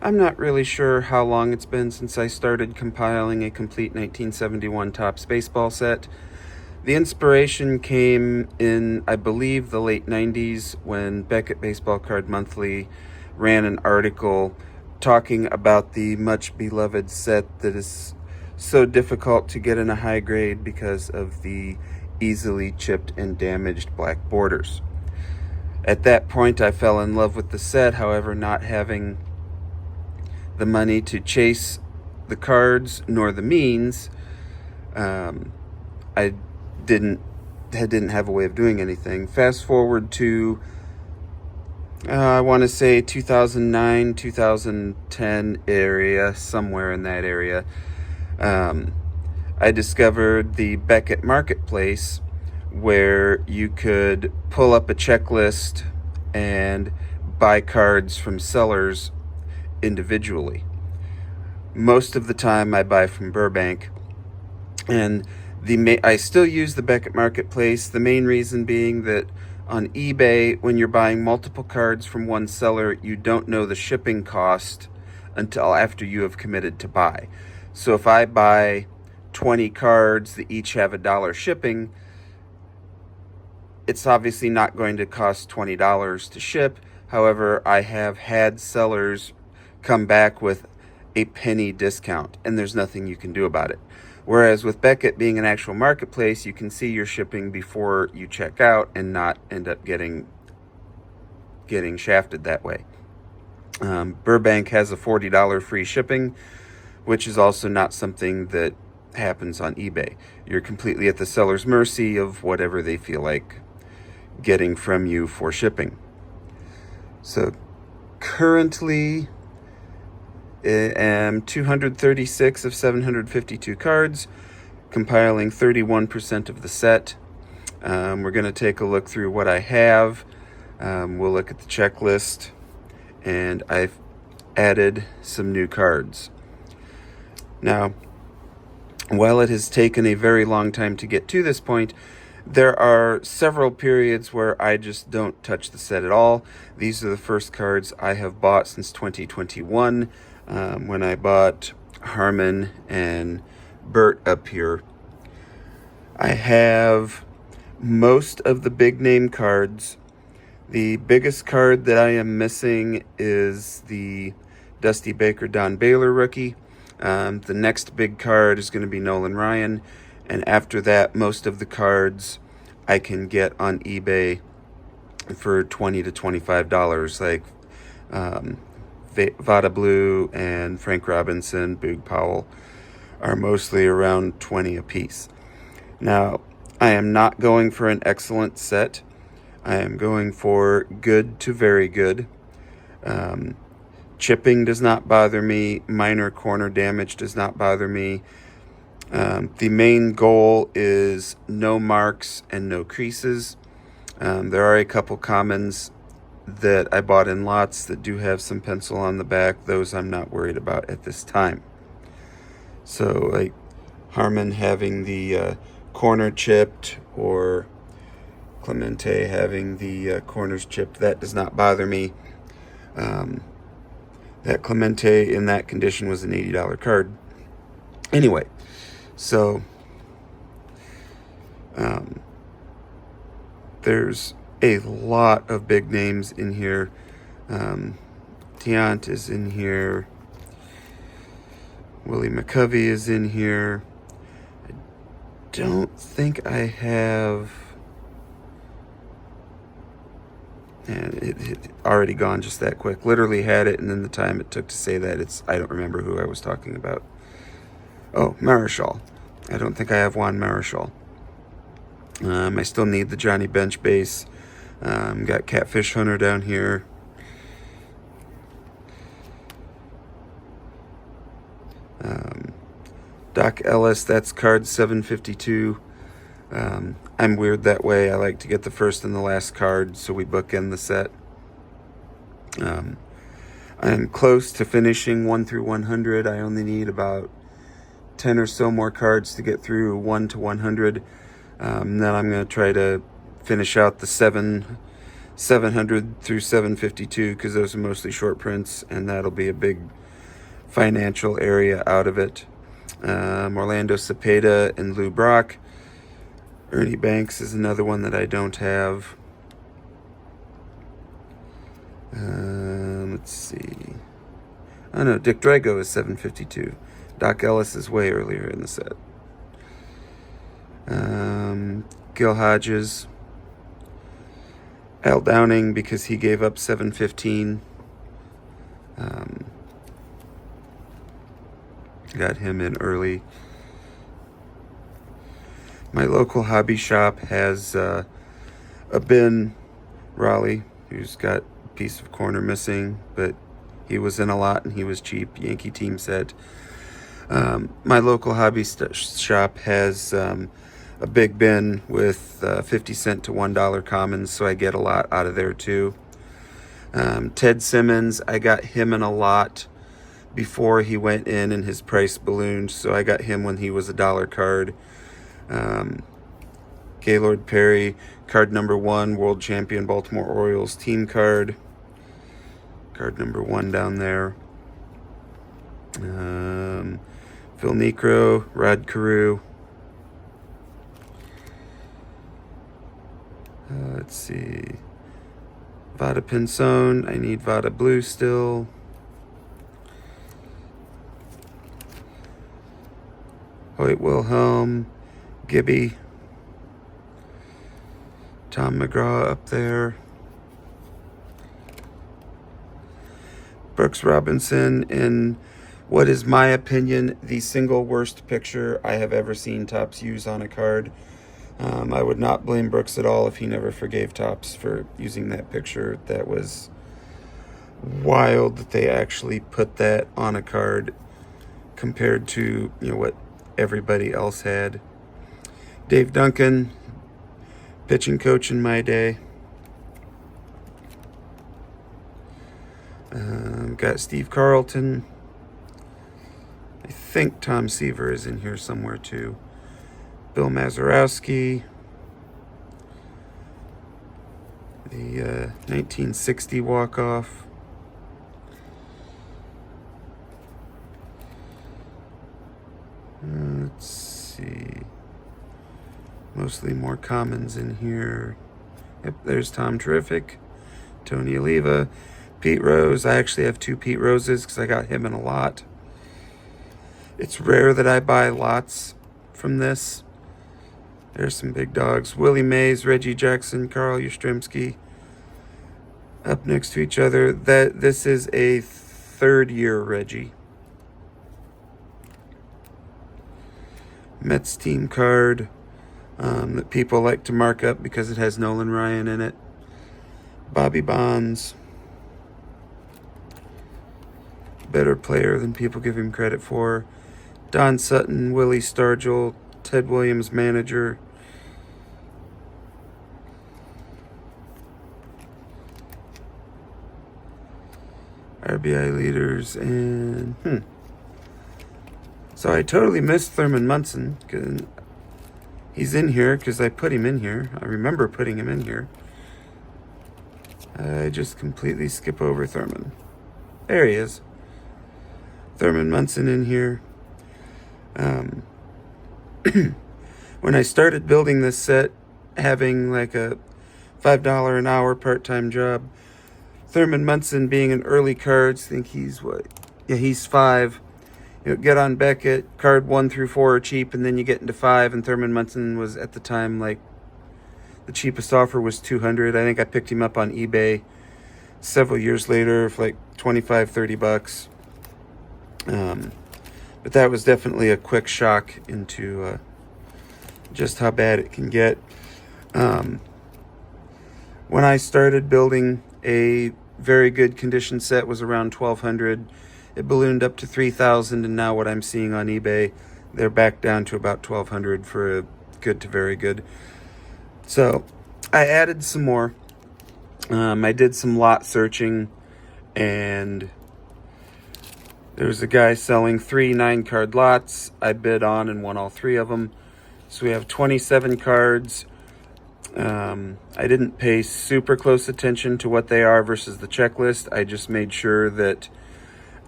I'm not really sure how long it's been since I started compiling a complete 1971 Topps baseball set. The inspiration came in, I believe, the late 90s when Beckett Baseball Card Monthly ran an article talking about the much beloved set that is so difficult to get in a high grade because of the easily chipped and damaged black borders. At that point, I fell in love with the set, however, not having the money to chase the cards nor the means, I didn't have a way of doing anything. Fast forward to I want to say 2009, 2010 area, somewhere in that area. I discovered the Beckett Marketplace, where you could pull up a checklist and buy cards from sellers individually. Most of the time I buy from Burbank, and I still use the Beckett Marketplace, the main reason being that on eBay, when you're buying multiple cards from one seller, you don't know the shipping cost until after you have committed to buy. So if I buy 20 cards that each have $1 shipping, it's obviously not going to cost $20 to ship. However, I have had sellers come back with a penny discount, and there's nothing you can do about it. Whereas with Beckett being an actual marketplace, you can see your shipping before you check out and not end up getting shafted that way. Burbank has a $40 free shipping, which is also not something that happens on eBay. You're completely at the seller's mercy of whatever they feel like getting from you for shipping. So currently, I am 236 of 752 cards, compiling 31% of the set. We're going to take a look through what I have. We'll look at the checklist, and I've added some new cards. Now, while it has taken a very long time to get to this point, there are several periods where I just don't touch the set at all. These are the first cards I have bought since 2021, when I bought Harmon and Bert up here. I have most of the big name cards. The biggest card that I am missing is the Dusty Baker Don Baylor rookie. The next big card is going to be Nolan Ryan. And after that, most of the cards I can get on eBay for $20 to $25, like Vada Blue and Frank Robinson, Boog Powell, are mostly around 20 a piece. Now, I am not going for an excellent set. I am going for good to very good. Chipping does not bother me. Minor corner damage does not bother me. The main goal is no marks and no creases. There are a couple commons that I bought in lots that do have some pencil on the back. Those I'm not worried about at this time. So, like Harmon having the corner chipped, or Clemente having the corners chipped, that does not bother me. That Clemente in that condition was an $80 card. Anyway, so there's a lot of big names in here. Tiant is in here. Willie McCovey is in here. I don't think I have... And it already gone just that quick. Literally had it, and then the time it took to say that, I don't remember who I was talking about. Oh, Marichal. I don't think I have Juan Marichal. I still need the Johnny Bench base. Got Catfish Hunter down here. Doc Ellis, that's card 752. I'm weird that way. I like to get the first and the last card, so we bookend the set. I'm close to finishing 1 through 100. I only need about 10 or so more cards to get through 1 to 100. Then I'm going to try to finish out the 7 700 through 752 because those are mostly short prints, and that'll be a big financial area out of it. Orlando Cepeda and Lou Brock. Ernie Banks is another one that I don't have. Let's see. Oh no, Dick Drago is 752. Doc Ellis is way earlier in the set. Gil Hodges. Al Downing, because he gave up 715. Got him in early. My local hobby shop has a Ben Raleigh, who's got a piece of corner missing, but he was in a lot and he was cheap. Yankee team set. My local hobby shop has a big bin with 50 cent to $1 commons, so I get a lot out of there too. Ted Simmons, I got him in a lot before he went in and his price ballooned, so I got him when he was $1 card. Gaylord Perry, card number 1, world champion Baltimore Orioles team card. Card number 1 down there. Phil Niekro, Rod Carew. Let's see. Vada Pinzone. I need Vada Blue still. Hoyt Wilhelm. Gibby. Tom McGraw up there. Brooks Robinson in what is my opinion the single worst picture I have ever seen Topps use on a card. I would not blame Brooks at all if he never forgave Topps for using that picture. That was wild that they actually put that on a card compared to, what everybody else had. Dave Duncan, pitching coach in my day. Got Steve Carlton. I think Tom Seaver is in here somewhere too. Bill Mazeroski. The 1960 walk-off. Let's see. Mostly more commons in here. Yep, there's Tom Terrific. Tony Oliva. Pete Rose. I actually have 2 Pete Roses because I got him in a lot. It's rare that I buy lots from this. There's some big dogs. Willie Mays, Reggie Jackson, Carl Yastrzemski. Up next to each other. This is a 3rd-year Reggie. Mets team card that people like to mark up because it has Nolan Ryan in it. Bobby Bonds. Better player than people give him credit for. Don Sutton, Willie Stargell, Ted Williams manager. RBI leaders and So I totally missed Thurman Munson. He's in here because I put him in here. I remember putting him in here. I just completely skip over Thurman. There he is. Thurman Munson in here. When I started building this set, having like a $5 an hour part-time job, Thurman Munson being an early cards, I think he's what? Yeah, he's 5. Get on Beckett, card 1 through 4 are cheap, and then you get into 5, and Thurman Munson was at the time like the cheapest offer was $200. I think I picked him up on eBay several years later for like $25-30. But that was definitely a quick shock into just how bad it can get. When I started building, a very good condition set was around $1,200. It ballooned up to $3,000, and now what I'm seeing on eBay, they're back down to about $1,200 for a good to very good. So I added some more. I did some lot searching, and there's a guy selling 3 9-card lots. I bid on and won all 3 of them. So we have 27 cards. I didn't pay super close attention to what they are versus the checklist. I just made sure that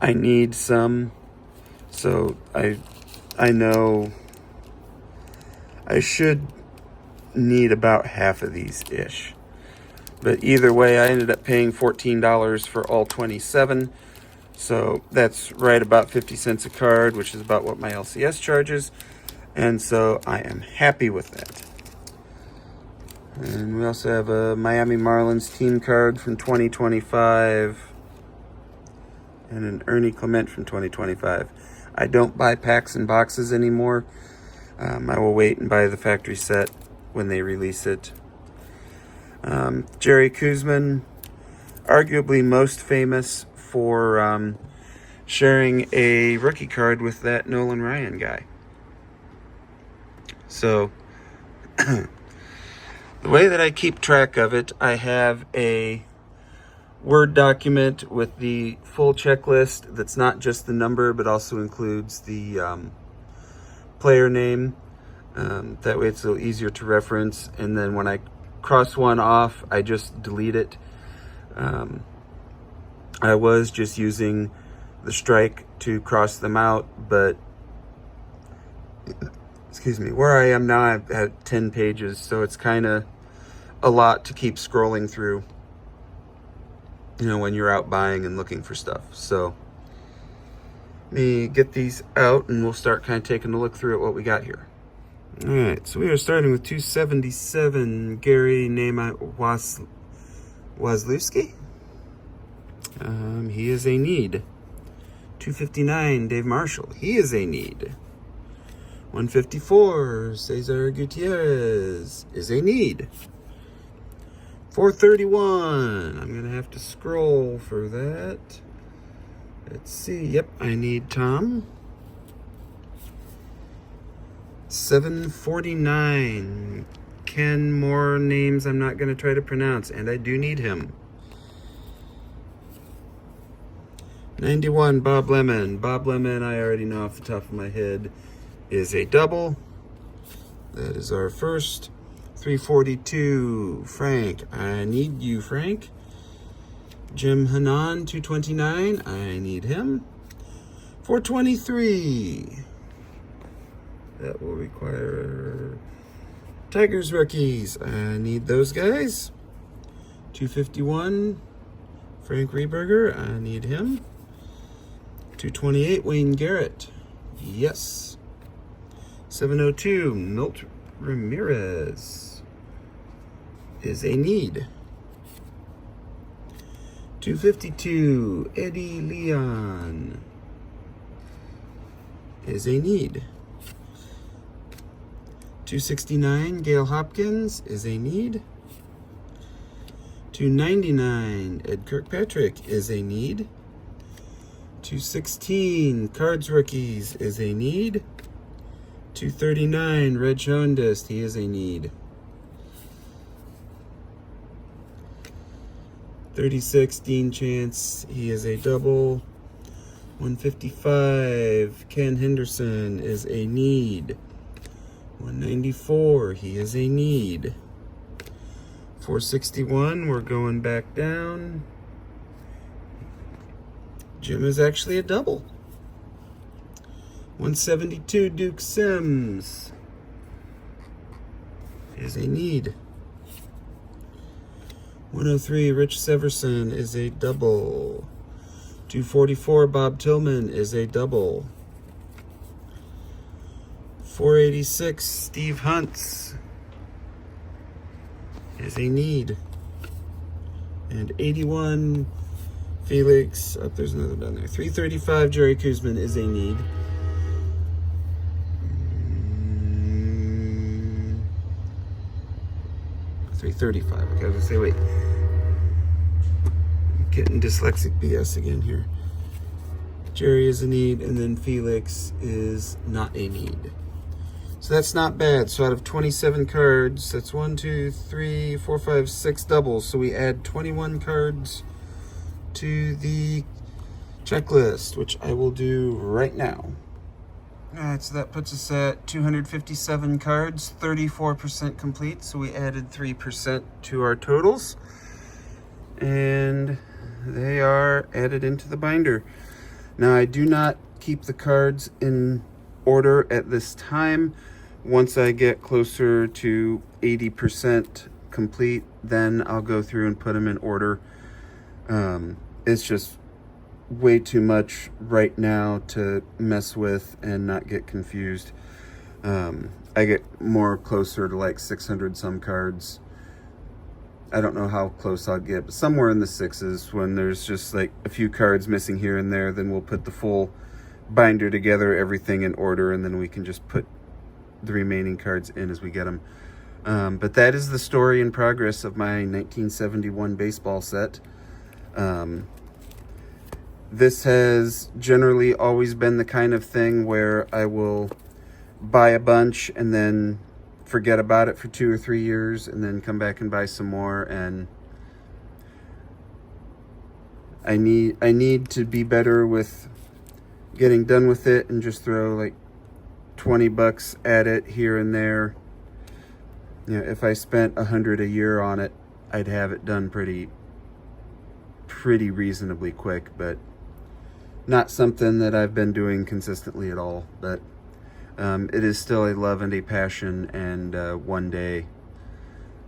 I need some. So I know I should need about half of these ish. But either way, I ended up paying $14 for all 27. So that's right about 50 cents a card, which is about what my LCS charges. And so I am happy with that. And we also have a Miami Marlins team card from 2025 and an Ernie Clement from 2025. I don't buy packs and boxes anymore. I will wait and buy the factory set when they release it. Jerry Koosman, arguably most famous for sharing a rookie card with that Nolan Ryan guy. So the way that I keep track of it, I have a Word document with the full checklist that's not just the number, but also includes the player name. That way it's a little easier to reference. And then when I cross one off, I just delete it. I was just using the strike to cross them out, but excuse me, where I am now, I've had 10 pages, so it's kind of a lot to keep scrolling through, you know, when you're out buying and looking for stuff. So let me get these out and we'll start kind of taking a look through at what we got here. All right, so we are starting with 277, Gary Waslewski. He is a need. 259, Dave Marshall. He is a need. 154, Cesar Gutierrez is a need. 431, I'm going to have to scroll for that. Let's see, yep, I need Tom. 749, Ken, more names I'm not going to try to pronounce, and I do need him. 91, Bob Lemon. Bob Lemon, I already know off the top of my head, is a double. That is our first. 342, Frank. I need you, Frank. Jim Hanan, 229. I need him. 423. That will require Tigers rookies. I need those guys. 251, Frank Rehberger. I need him. 228, Wayne Garrett. Yes. 702, Milt Ramirez is a need. 252, Eddie Leon is a need. 269, Gail Hopkins is a need. 299, Ed Kirkpatrick is a need. 216, Cards Rookies is a need. 239, Reg Hoendest, he is a need. 36, Dean Chance, he is a double. 155, Ken Henderson is a need. 194, he is a need. 461, we're going back down. Jim is actually a double. 172, Duke Sims is a need. 103, Rich Severson is a double. 244, Bob Tillman is a double. 486, Steve Huntz is a need. And 81, Felix, oh, there's another down there. 335, Jerry Koosman is a need. 335. Okay, I was gonna say, wait. I'm getting dyslexic BS again here. Jerry is a need, and then Felix is not a need. So that's not bad. So out of 27 cards, that's 1, 2, 3, 4, 5, 6 doubles. So we add 21 cards to the checklist, which I will do right now. Alright, so that puts us at 257 cards, 34% complete, so we added 3% to our totals. And they are added into the binder. Now, I do not keep the cards in order at this time. Once I get closer to 80% complete, then I'll go through and put them in order. It's just way too much right now to mess with and not get confused. I get more closer to like 600 some cards. I don't know how close I'll get, but somewhere in the sixes. When there's just like a few cards missing here and there, then we'll put the full binder together, everything in order, and then we can just put the remaining cards in as we get them. But that is the story in progress of my 1971 baseball set. This has generally always been the kind of thing where I will buy a bunch and then forget about it for 2 or 3 years and then come back and buy some more. And I need to be better with getting done with it and just throw like $20 at it here and there. You know, if I spent $100 a year on it, I'd have it done pretty reasonably quick, but not something that I've been doing consistently at all. But it is still a love and a passion, and one day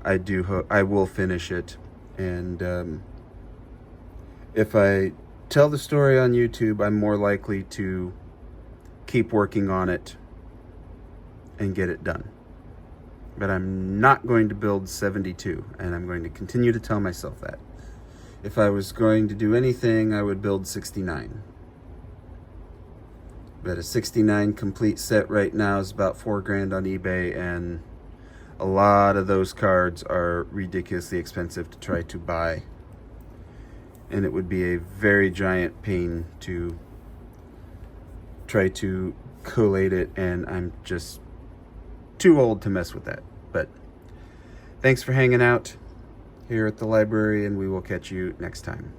I will finish it. And if I tell the story on YouTube, I'm more likely to keep working on it and get it done. But I'm not going to build 72, and I'm going to continue to tell myself that. If I was going to do anything, I would build 69. But a 69 complete set right now is about $4,000 on eBay, and a lot of those cards are ridiculously expensive to try to buy. And it would be a very giant pain to try to collate it, and I'm just too old to mess with that. But thanks for hanging out here at the library, and we will catch you next time.